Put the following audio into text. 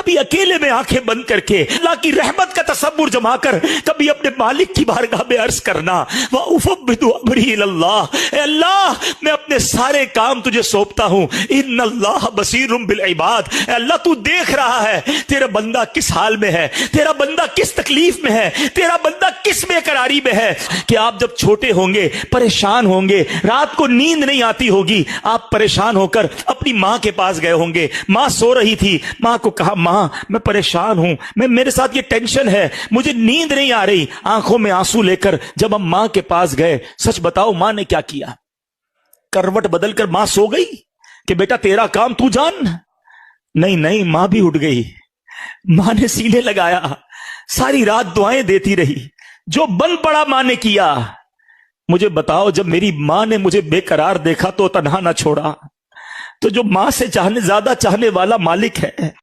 कभी अकेले में आंखें बंद करके अल्लाह की रहमत का तसव्वुर जमा कर कभी अपने मालिक की बारगाह में अर्ज करना, व उफ़व्विदु अमरी इलल्लाह, ए अल्लाह मैं अपने सारे काम तुझे सौंपता हूं, इन्नल्लाह बसीरुम बिल इबाद, ए अल्लाह तू देख रहा है तेरा बंदा किस हाल में है, तेरा बंदा किस तकलीफ में है, तेरा बंदा किस बेकरारी में है। कि आप जब छोटे होंगे, परेशान होंगे, रात को नींद नहीं आती होगी, आप परेशान होकर अपनी मां के पास गए होंगे, मां सो रही थी, मां को कहा मां मैं परेशान हूं, मैं मेरे साथ ये टेंशन है, मुझे नींद नहीं आ रही। आंखों में आंसू लेकर जब हम मां के पास गए, सच बताओ मां ने क्या किया? करवट बदलकर मां सो गई कि बेटा तेरा काम तू जान? नहीं नहीं, मां भी उठ गई। मां ने सीने लगाया, सारी रात दुआएं देती रही, जो बन पड़ा मां ने किया। मुझे बताओ, जब मेरी मां ने मुझे बेकरार देखा तो तन्हा ना छोड़ा। तो जो मां से ज्यादा चाहने वाला मालिक है,